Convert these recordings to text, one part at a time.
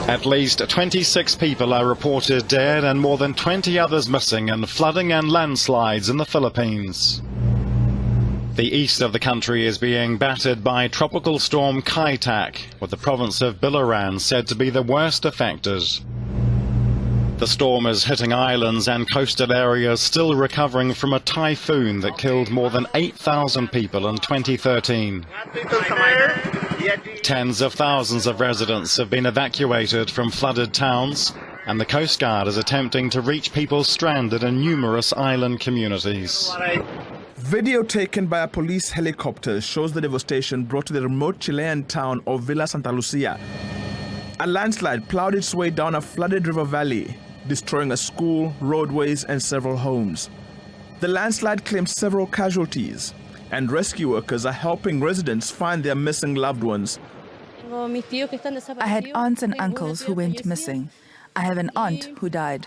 At least 26 people are reported dead and more than 20 others missing in flooding and landslides in the Philippines. The east of the country is being battered by tropical storm Kai-tak, with the province of Bilaran said to be the worst affected. The storm is hitting islands and coastal areas still recovering from a typhoon that killed more than 8,000 people in 2013. Tens of thousands of residents have been evacuated from flooded towns, and the Coast Guard is attempting to reach people stranded in numerous island communities. Video taken by a police helicopter shows the devastation brought to the remote Chilean town of Villa Santa Lucia. A landslide plowed its way down a flooded river valley, destroying a school, roadways, and several homes. The landslide claimed several casualties, and rescue workers are helping residents find their missing loved ones. I had aunts and uncles who went missing. I have an aunt who died.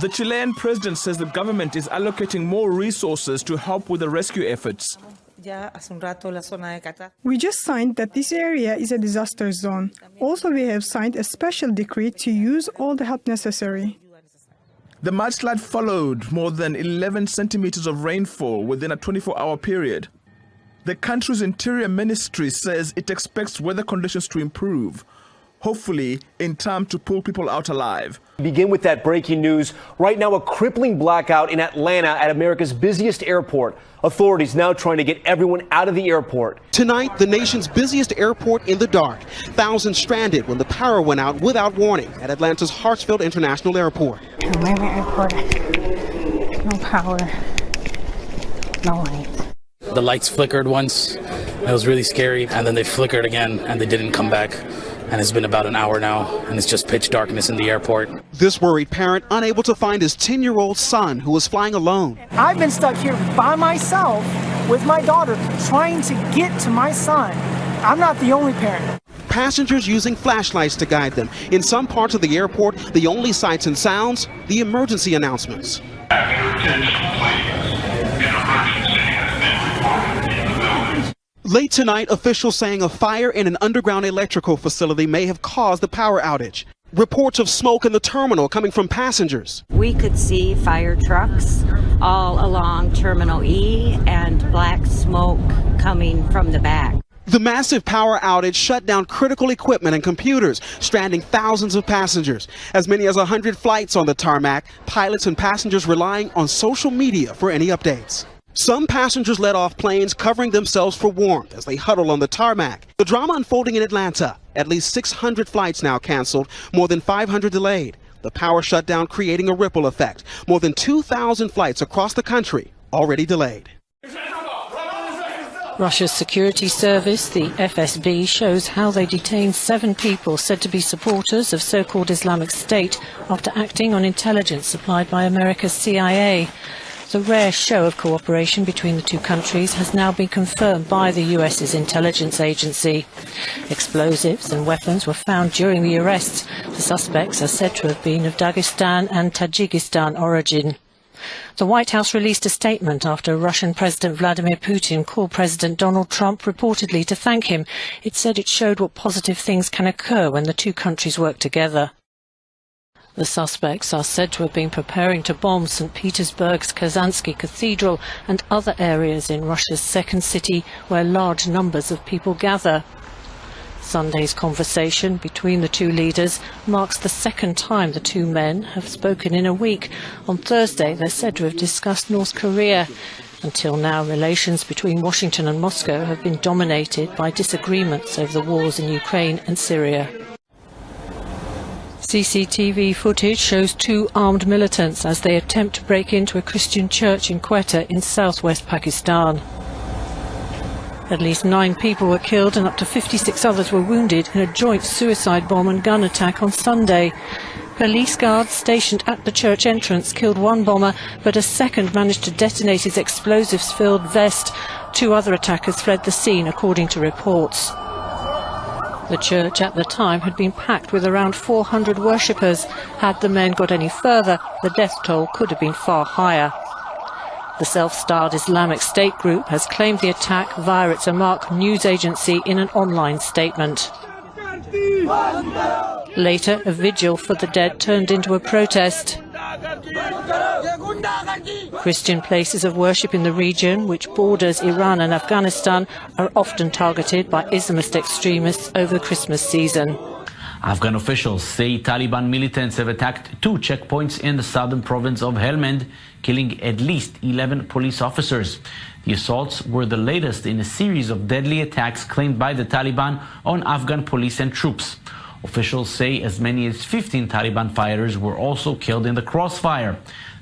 The Chilean president says the government is allocating more resources to help with the rescue efforts. We just signed that this area is a disaster zone. Also, we have signed a special decree to use all the help necessary. The mudslide followed more than 11 centimeters of rainfall within a 24-hour period. The country's interior ministry says it expects weather conditions to improve, hopefully in time to pull people out alive. Begin with that breaking news. Right now, a crippling blackout in Atlanta at America's busiest airport. Authorities now trying to get everyone out of the airport. Tonight, the nation's busiest airport in the dark. Thousands stranded when the power went out without warning at Atlanta's Hartsfield International Airport. Atlanta Airport, no power, no lights. The lights flickered once. It was really scary, and then they flickered again, and they didn't come back. And it's been about an hour now, and it's just pitch darkness in the airport. This worried parent unable to find his 10-year-old son who was flying alone. I've been stuck here by myself with my daughter trying to get to my son. I'm not the only parent. Passengers using flashlights to guide them. In some parts of the airport, the only sights and sounds, the emergency announcements. Late tonight, officials saying a fire in an underground electrical facility may have caused the power outage. Reports of smoke in the terminal coming from passengers. We could see fire trucks all along Terminal E and black smoke coming from the back. The massive power outage shut down critical equipment and computers, stranding thousands of passengers. As many as 100 flights on the tarmac, pilots and passengers relying on social media for any updates. Some passengers let off planes covering themselves for warmth as they huddle on the tarmac. The drama unfolding in Atlanta. At least 600 flights now canceled, more than 500 delayed. The power shutdown creating a ripple effect. More than 2,000 flights across the country already delayed. Russia's security service, the FSB, shows how they detained 7 people said to be supporters of so-called Islamic State after acting on intelligence supplied by America's CIA. The rare show of cooperation between the two countries has now been confirmed by the US's intelligence agency. Explosives and weapons were found during the arrests. The suspects are said to have been of Dagestan and Tajikistan origin. The White House released a statement after Russian President Vladimir Putin called President Donald Trump reportedly to thank him. It said it showed what positive things can occur when the two countries work together. The suspects are said to have been preparing to bomb St. Petersburg's Kazansky Cathedral and other areas in Russia's second city where large numbers of people gather. Sunday's conversation between the two leaders marks the second time the two men have spoken in a week. On Thursday, they're said to have discussed North Korea. Until now, relations between Washington and Moscow have been dominated by disagreements over the wars in Ukraine and Syria. CCTV footage shows 2 armed militants as they attempt to break into a Christian church in Quetta in southwest Pakistan. At least 9 people were killed and up to 56 others were wounded in a joint suicide bomb and gun attack on Sunday. Police guards stationed at the church entrance killed 1 bomber, but a second managed to detonate his explosives-filled vest. 2 other attackers fled the scene, according to reports. The church at the time had been packed with around 400 worshippers. Had the men got any further, the death toll could have been far higher. The self-styled Islamic State group has claimed the attack via its Amaq news agency in an online statement. Later, a vigil for the dead turned into a protest. Christian places of worship in the region, which borders Iran and Afghanistan, are often targeted by Islamist extremists over the Christmas season. Afghan officials say Taliban militants have attacked 2 checkpoints in the southern province of Helmand, killing at least 11 police officers. The assaults were the latest in a series of deadly attacks claimed by the Taliban on Afghan police and troops. Officials say as many as 15 Taliban fighters were also killed in the crossfire.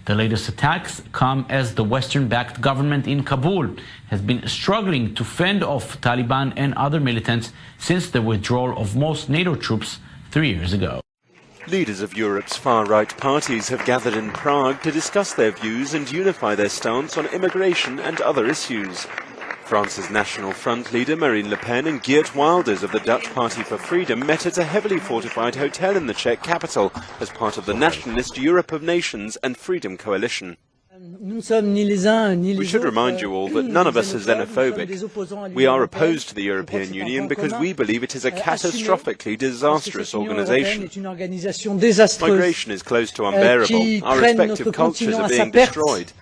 The latest attacks come as the Western-backed government in Kabul has been struggling to fend off Taliban and other militants since the withdrawal of most NATO troops 3 years ago. Leaders of Europe's far-right parties have gathered in Prague to discuss their views and unify their stance on immigration and other issues. France's National Front leader Marine Le Pen and Geert Wilders of the Dutch Party for Freedom met at a heavily fortified hotel in the Czech capital as part of the nationalist Europe of Nations and Freedom Coalition. We should remind you all that none of us is xenophobic. We are opposed to the European Union because we believe it is a catastrophically disastrous organisation. Migration is close to unbearable. Our respective cultures are being destroyed.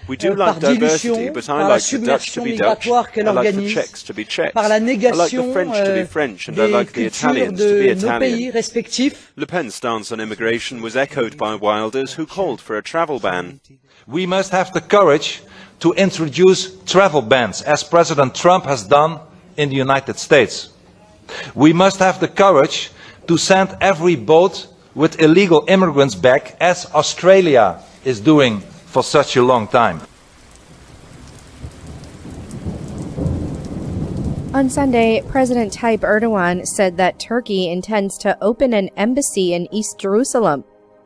We do like diversity, but I like the Dutch to be Dutch, I like the Czechs to be Czechs, I like the French to be French, and I like the Italians to be Italian. Le Pen's stance on immigration was echoed by Wilders, who called for a travel ban. We must have the courage to introduce travel bans, as President Trump has done in the United States. We must have the courage to send every boat with illegal immigrants back, as Australia is doing for such a long time. On Sunday, President Tayyip Erdogan said that Turkey intends to open an embassy in East Jerusalem,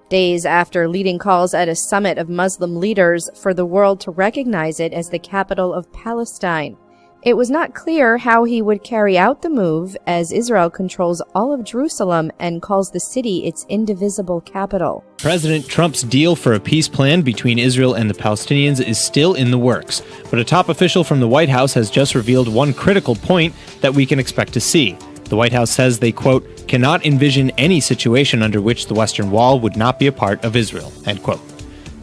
days after leading calls at a summit of Muslim leaders for the world to recognize it as the capital of Palestine. It was not clear how he would carry out the move, as Israel controls all of Jerusalem and calls the city its indivisible capital. President Trump's deal for a peace plan between Israel and the Palestinians is still in the works, but a top official from the White House has just revealed one critical point that we can expect to see. The White House says they, quote, cannot envision any situation under which the Western Wall would not be a part of Israel, end quote.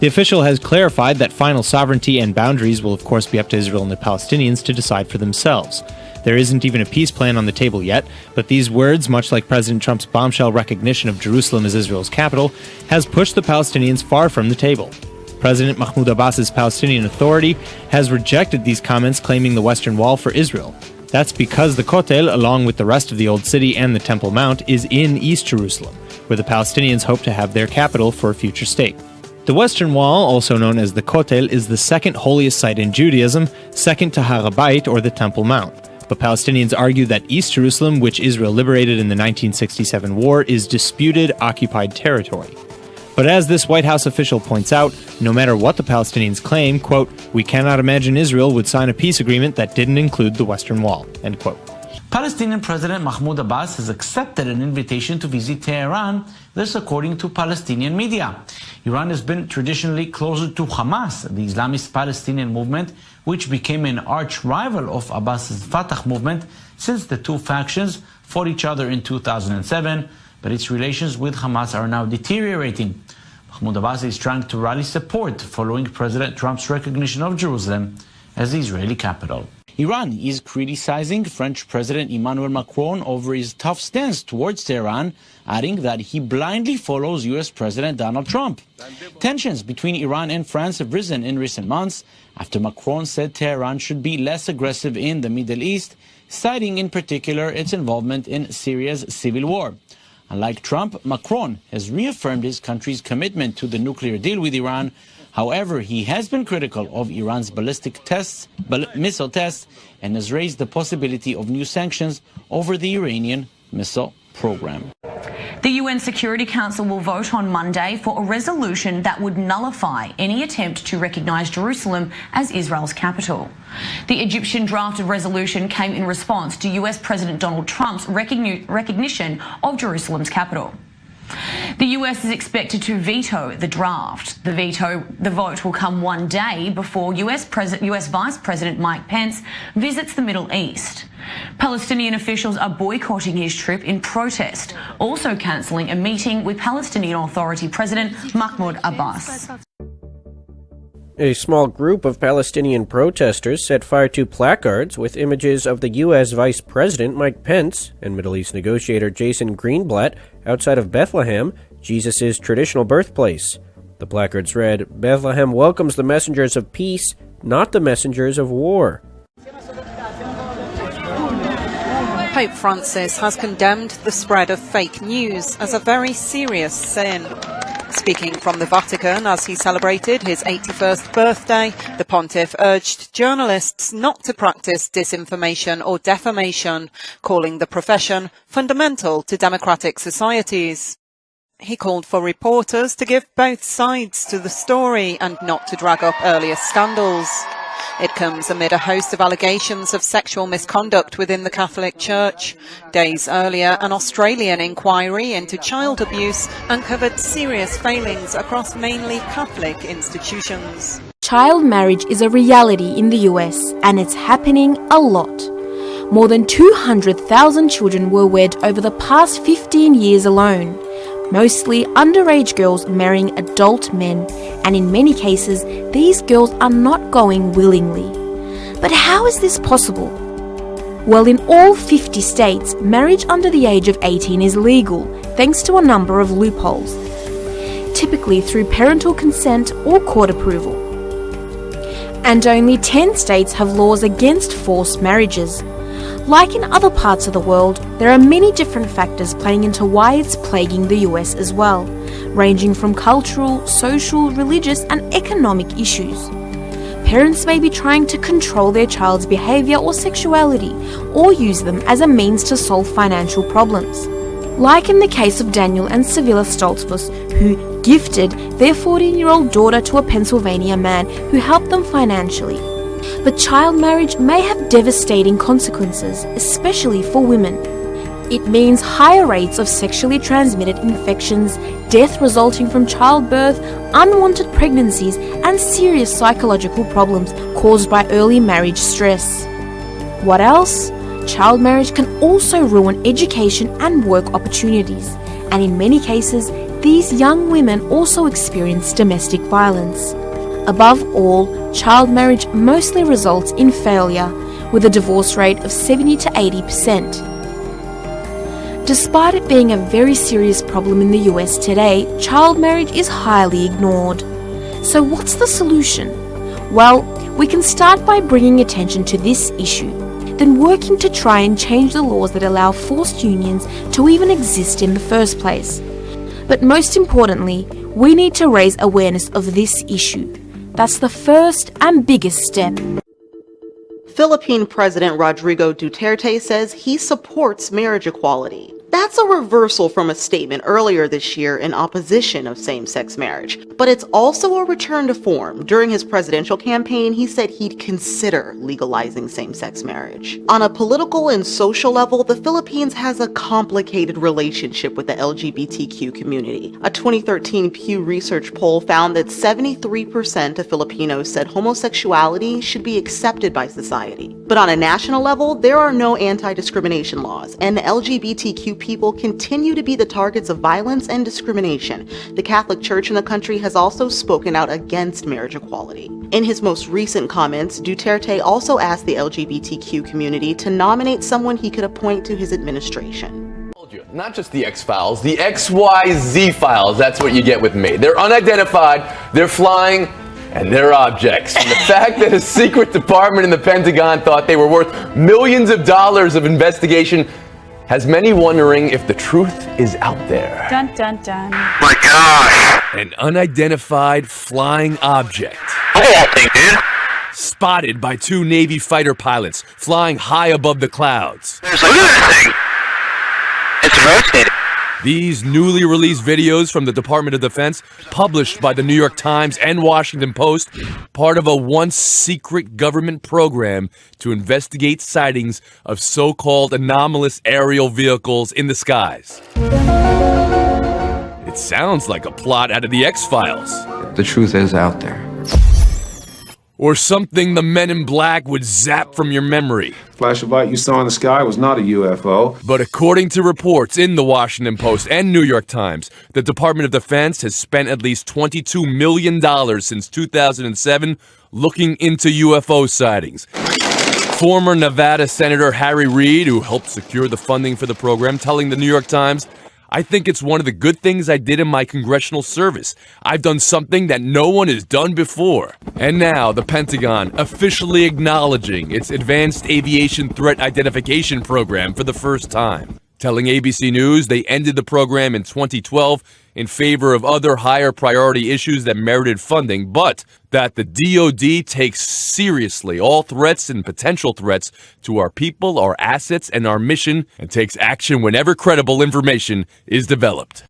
The official has clarified that final sovereignty and boundaries will of course be up to Israel and the Palestinians to decide for themselves. There isn't even a peace plan on the table yet, but these words, much like President Trump's bombshell recognition of Jerusalem as Israel's capital, has pushed the Palestinians far from the table. President Mahmoud Abbas's Palestinian Authority has rejected these comments claiming the Western Wall for Israel. That's because the Kotel, along with the rest of the Old City and the Temple Mount, is in East Jerusalem, where the Palestinians hope to have their capital for a future state. The Western Wall, also known as the Kotel, is the second holiest site in Judaism, second to Har HaBayit or the Temple Mount. But Palestinians argue that East Jerusalem, which Israel liberated in the 1967 war, is disputed, occupied territory. But as this White House official points out, no matter what the Palestinians claim, quote, we cannot imagine Israel would sign a peace agreement that didn't include the Western Wall, end quote. Palestinian President Mahmoud Abbas has accepted an invitation to visit Tehran, this according to Palestinian media. Iran has been traditionally closer to Hamas, the Islamist Palestinian movement, which became an arch rival of Abbas's Fatah movement since the two factions fought each other in 2007, but its relations with Hamas are now deteriorating. Mahmoud Abbas is trying to rally support following President Trump's recognition of Jerusalem as the Israeli capital. Iran is criticizing French President Emmanuel Macron over his tough stance towards Tehran, adding that he blindly follows U.S. President Donald Trump. Tensions between Iran and France have risen in recent months after Macron said Tehran should be less aggressive in the Middle East, citing in particular its involvement in Syria's civil war. Unlike Trump, Macron has reaffirmed his country's commitment to the nuclear deal with Iran. However, he has been critical of Iran's missile tests, and has raised the possibility of new sanctions over the Iranian missile program. The UN Security Council will vote on Monday for a resolution that would nullify any attempt to recognise Jerusalem as Israel's capital. The Egyptian drafted resolution came in response to US President Donald Trump's recognition of Jerusalem's capital. The US is expected to veto the draft. The vote will come one day before US Vice President Mike Pence visits the Middle East. Palestinian officials are boycotting his trip in protest, also cancelling a meeting with Palestinian Authority President Mahmoud Abbas. A small group of Palestinian protesters set fire to placards with images of the U.S. Vice President Mike Pence and Middle East negotiator Jason Greenblatt outside of Bethlehem, Jesus' traditional birthplace. The placards read, "Bethlehem welcomes the messengers of peace, not the messengers of war." Pope Francis has condemned the spread of fake news as a very serious sin. Speaking from the Vatican as he celebrated his 81st birthday, the pontiff urged journalists not to practice disinformation or defamation, calling the profession fundamental to democratic societies. He called for reporters to give both sides to the story and not to drag up earlier scandals. It comes amid a host of allegations of sexual misconduct within the Catholic Church. Days earlier, an Australian inquiry into child abuse uncovered serious failings across mainly Catholic institutions. Child marriage is a reality in the US, and it's happening a lot. More than 200,000 children were wed over the past 15 years alone. Mostly underage girls marrying adult men, and in many cases, these girls are not going willingly. But how is this possible? Well, in all 50 states, marriage under the age of 18 is legal, thanks to a number of loopholes, typically through parental consent or court approval. And only 10 states have laws against forced marriages. Like in other parts of the world, there are many different factors playing into why it's plaguing the US as well, ranging from cultural, social, religious, and economic issues. Parents may be trying to control their child's behavior or sexuality, or use them as a means to solve financial problems. Like in the case of Daniel and Sevilla Stoltzfus, who gifted their 14-year-old daughter to a Pennsylvania man who helped them financially. But child marriage may have devastating consequences, especially for women. It means higher rates of sexually transmitted infections, death resulting from childbirth, unwanted pregnancies, and serious psychological problems caused by early marriage stress. What else? Child marriage can also ruin education and work opportunities, and in many cases, these young women also experience domestic violence. Above all, child marriage mostly results in failure, with a divorce rate of 70 to 80%. Despite it being a very serious problem in the US today, child marriage is highly ignored. So what's the solution? Well, we can start by bringing attention to this issue, then working to try and change the laws that allow forced unions to even exist in the first place. But most importantly, we need to raise awareness of this issue. That's the first and biggest step. Philippine President Rodrigo Duterte says he supports marriage equality. That's a reversal from a statement earlier this year in opposition of same-sex marriage. But it's also a return to form. During his presidential campaign, he said he'd consider legalizing same-sex marriage. On a political and social level, the Philippines has a complicated relationship with the LGBTQ community. A 2013 Pew Research poll found that 73% of Filipinos said homosexuality should be accepted by society. But on a national level, there are no anti-discrimination laws, and LGBTQ people continue to be the targets of violence and discrimination. The Catholic Church in the country has also spoken out against marriage equality. In his most recent comments, Duterte also asked the LGBTQ community to nominate someone he could appoint to his administration. Not just the X-Files, the XYZ files, that's what you get with me. They're unidentified, they're flying, and they're objects. And the fact that a secret department in the Pentagon thought they were worth millions of dollars of investigation has many wondering if the truth is out there. Dun dun dun. My gosh! An unidentified flying object. Look at that thing, dude. Spotted by two Navy fighter pilots flying high above the clouds. Look at that thing. It's rotating. These newly released videos from the Department of Defense, published by the New York Times and Washington Post, part of a once secret government program to investigate sightings of so-called anomalous aerial vehicles in the skies. It sounds like a plot out of the X-Files. The truth is out there. Or something the Men in Black would zap from your memory. Flash of light you saw in the sky was not a UFO. But according to reports in the Washington Post and New York Times, the Department of Defense has spent at least $22 million since 2007 looking into UFO sightings. Former Nevada Senator Harry Reid, who helped secure the funding for the program, telling the New York Times, "I think it's one of the good things I did in my congressional service. I've done something that no one has done before." And now, the Pentagon officially acknowledging its Advanced Aviation Threat Identification Program for the first time. Telling ABC News they ended the program in 2012 in favor of other higher priority issues that merited funding, but that the DoD takes seriously all threats and potential threats to our people, our assets, and our mission, and takes action whenever credible information is developed.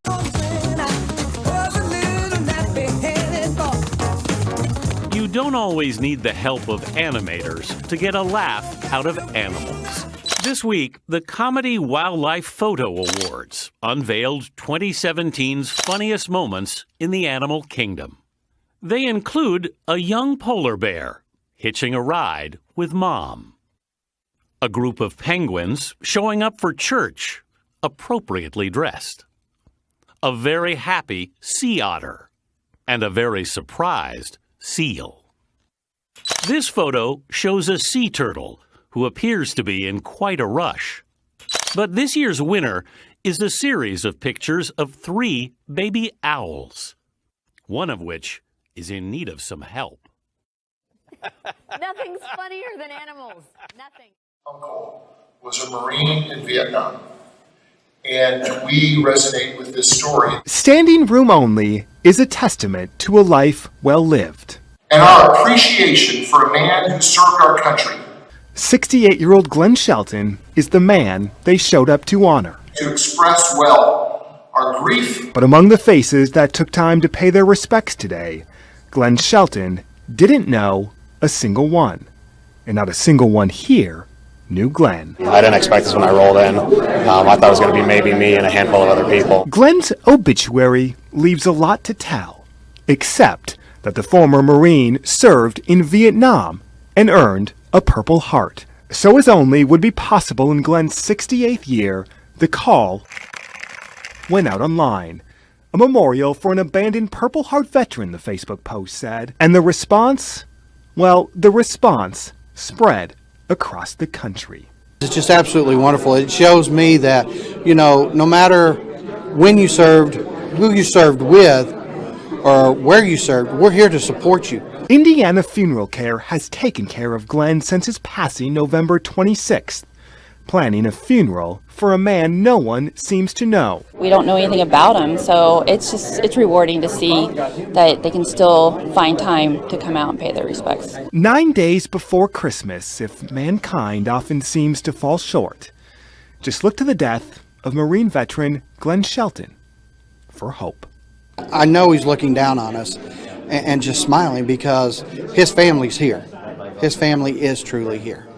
You don't always need the help of animators to get a laugh out of animals. This week, the Comedy Wildlife Photo Awards unveiled 2017's funniest moments in the animal kingdom. They include a young polar bear hitching a ride with Mom, a group of penguins showing up for church, appropriately dressed, a very happy sea otter, and a very surprised seal. This photo shows a sea turtle who appears to be in quite a rush. But this year's winner is a series of pictures of 3 baby owls, one of which is in need of some help. Nothing's funnier than animals. Nothing. Uncle was a Marine in Vietnam, and we resonate with this story. Standing room only is a testament to a life well lived. And our appreciation for a man who served our country. 68-year-old Glenn Shelton is the man they showed up to honor. To express well our grief. But among the faces that took time to pay their respects today, Glenn Shelton didn't know a single one. And not a single one here knew Glenn. I didn't expect this when I rolled in. I thought it was going to be maybe me and a handful of other people. Glenn's obituary leaves a lot to tell, except that the former Marine served in Vietnam and earned a Purple Heart. So as only would be possible in Glenn's 68th year, the call went out online. A memorial for an abandoned Purple Heart veteran, the Facebook post said. And the response? Well, the response spread across the country. It's just absolutely wonderful. It shows me that, no matter when you served, who you served with, or where you served, we're here to support you. Indiana Funeral Care has taken care of Glenn since his passing November 26th, planning a funeral for a man no one seems to know. We don't know anything about him, so it's rewarding to see that they can still find time to come out and pay their respects. 9 days before Christmas, if mankind often seems to fall short, just look to the death of Marine veteran Glenn Shelton for hope. I know he's looking down on us and just smiling because his family's here. His family is truly here.